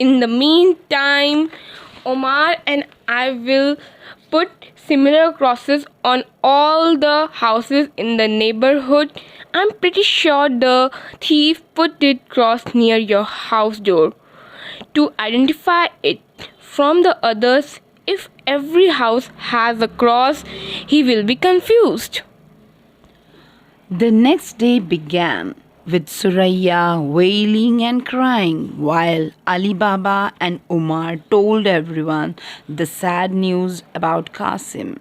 In the meantime, Omar and I will put similar crosses on all the houses in the neighborhood. I'm pretty sure the thief put it cross near your house door to identify it from the others. If every house has a cross, he will be confused. The next day began with Suraya wailing and crying while Alibaba and Umar told everyone the sad news about Qasim.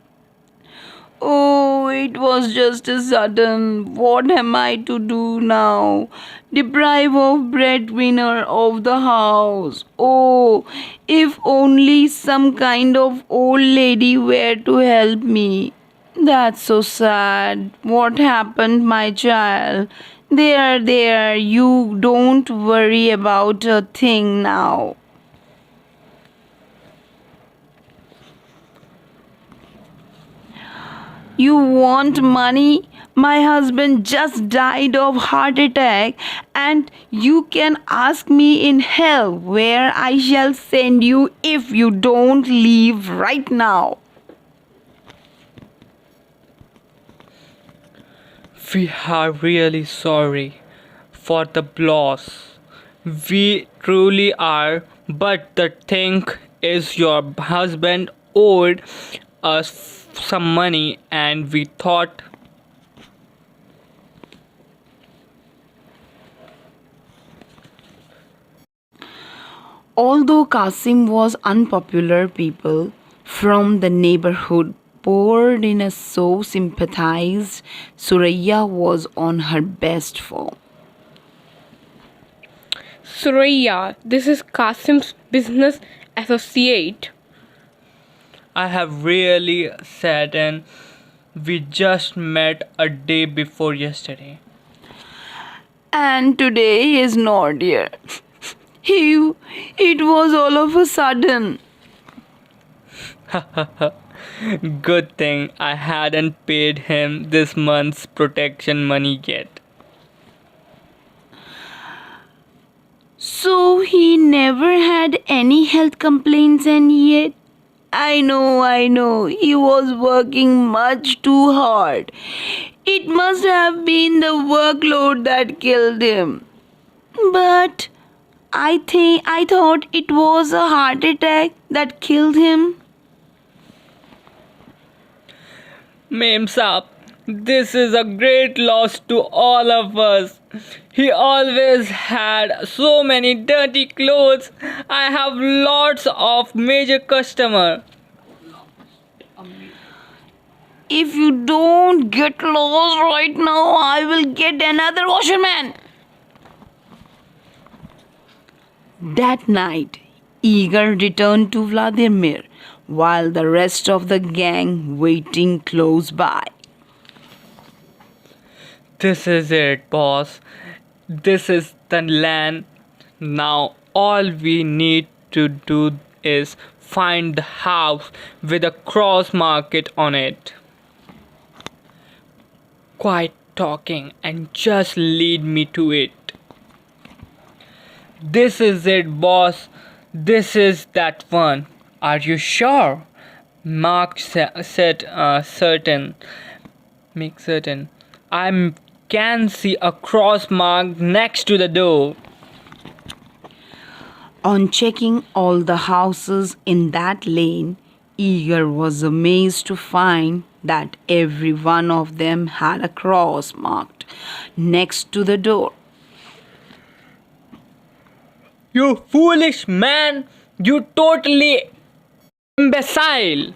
Oh, it was just a sudden. What am I to do now? Deprive of breadwinner of the house. Oh, if only some kind of old lady were to help me. That's so sad. What happened, my child? There, you don't worry about a thing now. You want money? My husband just died of heart attack and you can ask me in hell where I shall send you if you don't leave right now. We are really sorry for the loss. We truly are, but the thing is, your husband owed us some money, and we thought. Although Qasim was unpopular, people from the neighborhood poured in and so sympathized. Suraya was on her best form. Suraya, this is Qasim's business associate. I have really saddened. We just met a day before yesterday. And today he is not here. It was all of a sudden. Good thing I hadn't paid him this month's protection money yet. So he never had any health complaints, and yet I know, he was working much too hard. It must have been the workload that killed him. But I thought it was a heart attack that killed him. Mem Saab, this is a great loss to all of us. He always had so many dirty clothes. I have lots of major customer. If you don't get lost right now, I will get another washerman. That night, Igor returned to Vladimir while the rest of the gang waiting close by. This is it, boss. This is the land. Now all we need to do is find the house with a cross market on it. Quiet talking and just lead me to it. This is it, boss. This is that one. Are you sure? Mark said certain. Make certain. I can see a cross mark next to the door. On checking all the houses in that lane, Igor was amazed to find that every one of them had a cross marked next to the door. You foolish man! You totally imbecile!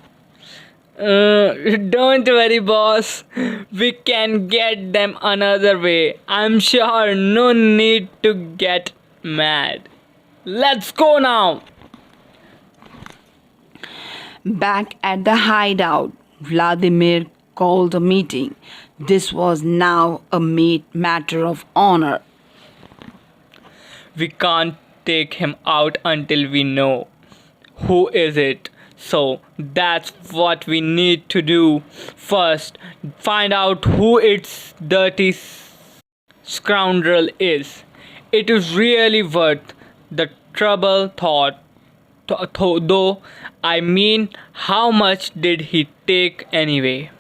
Don't worry, boss. We can get them another way. I'm sure no need to get mad. Let's go now. Back at the hideout, Vladimir called a meeting. This was now a matter of honor. We can't take him out until we know who is it. So that's what we need to do. First, find out who its dirty scoundrel is. It is really worth the trouble thought. Though, I mean, how much did he take anyway?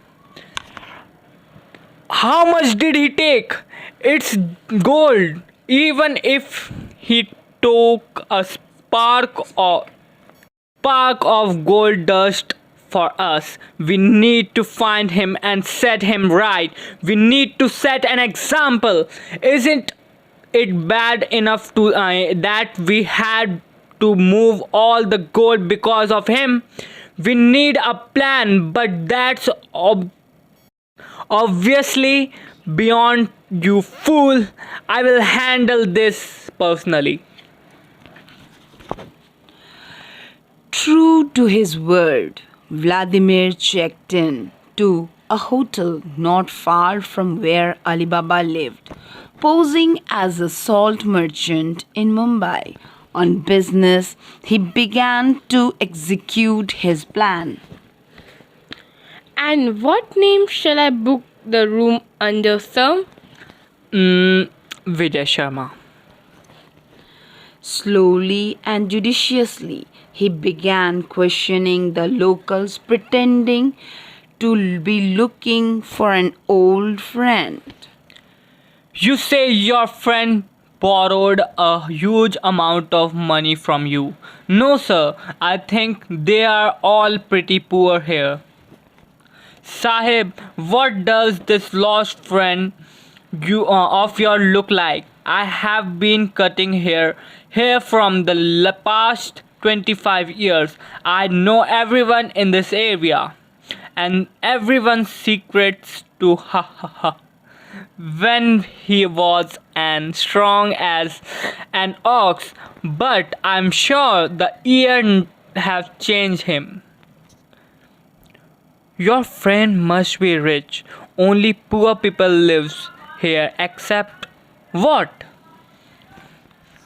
How much did he take? It's gold. Even if he took a spark of gold dust for us, we need to find him and set him right. We need to set an example. Isn't it bad enough to that we had to move all the gold because of him? We need a plan, but that's obviously beyond you, fool. I will handle this personally. True to his word, Vladimir checked in to a hotel not far from where Alibaba lived, posing as a salt merchant in Mumbai. On business, he began to execute his plan. And what name shall I book the room under, sir? Vijay Sharma. Slowly and judiciously, he began questioning the locals, pretending to be looking for an old friend. You say your friend borrowed a huge amount of money from you. No, sir, I think they are all pretty poor here. Sahib, what does this lost friend of your look like? I have been cutting hair from the past 25 years. I know everyone in this area and everyone's secrets to ha ha ha. When he was as strong as an ox, but I'm sure the year have changed him. Your friend must be rich. Only poor people lives here except what?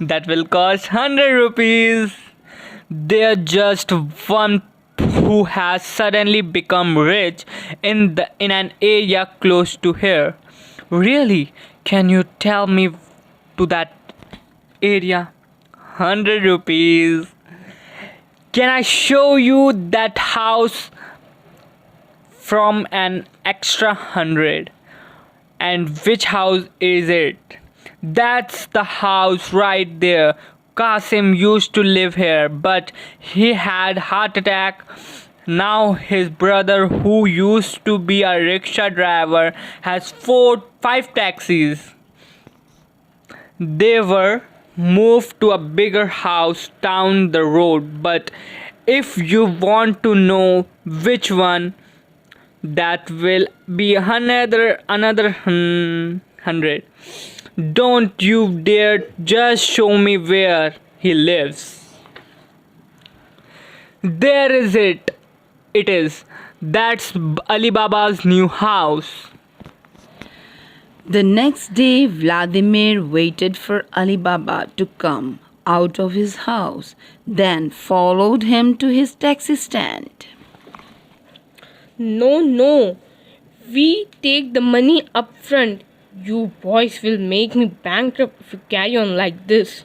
That will cost 100 rupees. They're just one who has suddenly become rich in an area close to here. Really? Can you tell me to that area? 100 rupees. Can I show you that house from an extra 100? And which house is it? That's the house right there. Kasim used to live here, but he had heart attack. Now his brother, who used to be a rickshaw driver, has 5 taxis. They were moved to a bigger house down the road, but if you want to know which one, that will be another 100. Don't you dare, just show me where he lives. There is it. It is. That's Alibaba's new house. The next day, Vladimir waited for Alibaba to come out of his house, then followed him to his taxi stand. No, no. We take the money up front. You boys will make me bankrupt if you carry on like this.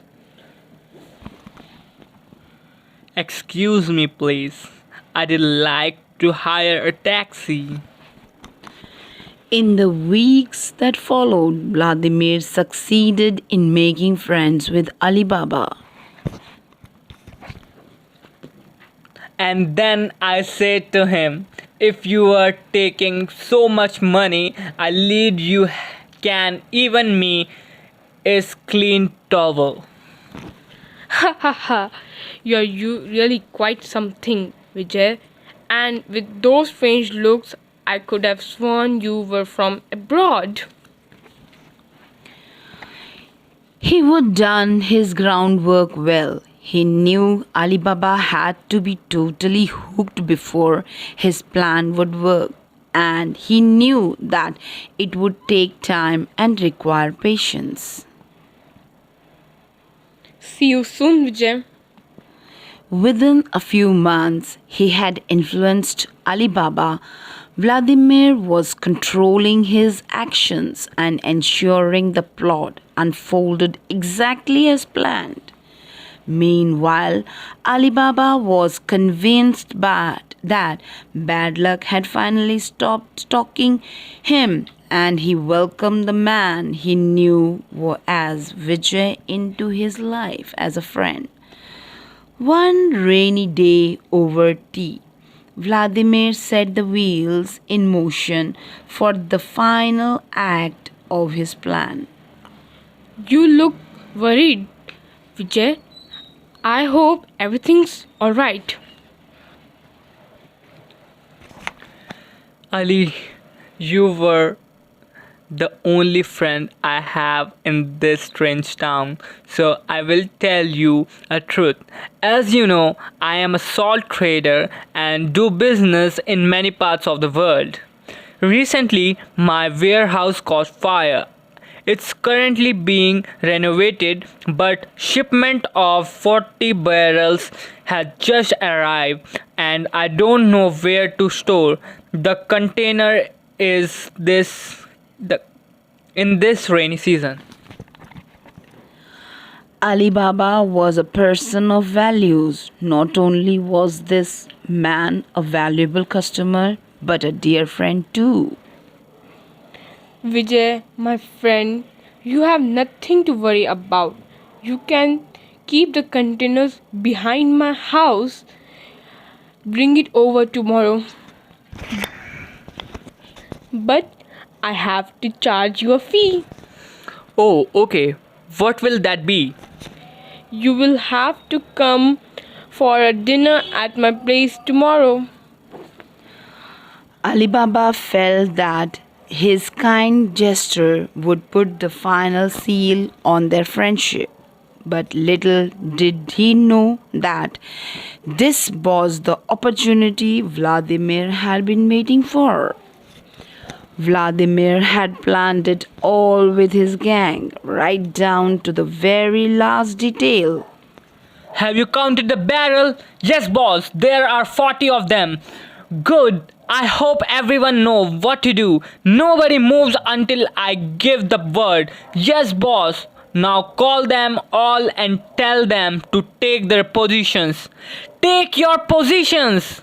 Excuse me, please. I'd like to hire a taxi. In the weeks that followed, Vladimir succeeded in making friends with Alibaba. And then I said to him, if you are taking so much money, I lead you can even me is clean towel. Ha ha ha. You really quite something, Vijay. And with those strange looks, I could have sworn you were from abroad. He would done his groundwork well. He knew Alibaba had to be totally hooked before his plan would work, and he knew that it would take time and require patience. See you soon, Vijay. Within a few months, he had influenced Alibaba. Vladimir was controlling his actions and ensuring the plot unfolded exactly as planned. Meanwhile, Alibaba was convinced that bad luck had finally stopped stalking him, and he welcomed the man he knew as Vijay into his life as a friend. One rainy day over tea, Vladimir set the wheels in motion for the final act of his plan. You look worried, Vijay. I hope everything's alright. Ali, you were the only friend I have in this strange town, so I will tell you a truth. As you know, I am a salt trader and do business in many parts of the world. Recently, my warehouse caught fire. It's currently being renovated, but shipment of 40 barrels has just arrived and I don't know where to store. The container is the in this rainy season. Alibaba was a person of values. Not only was this man a valuable customer, but a dear friend too. Vijay, my friend, you have nothing to worry about. You can keep the containers behind my house. Bring it over tomorrow. But I have to charge you a fee. Oh, okay. What will that be? You will have to come for a dinner at my place tomorrow. Alibaba felt that his kind gesture would put the final seal on their friendship. But little did he know that this was the opportunity Vladimir had been waiting for. Vladimir had planned it all with his gang, right down to the very last detail. Have you counted the barrel? Yes, boss. There are 40 of them. Good. I hope everyone knows what to do. Nobody moves until I give the word. Yes, boss. Now call them all and tell them to take their positions. Take your positions.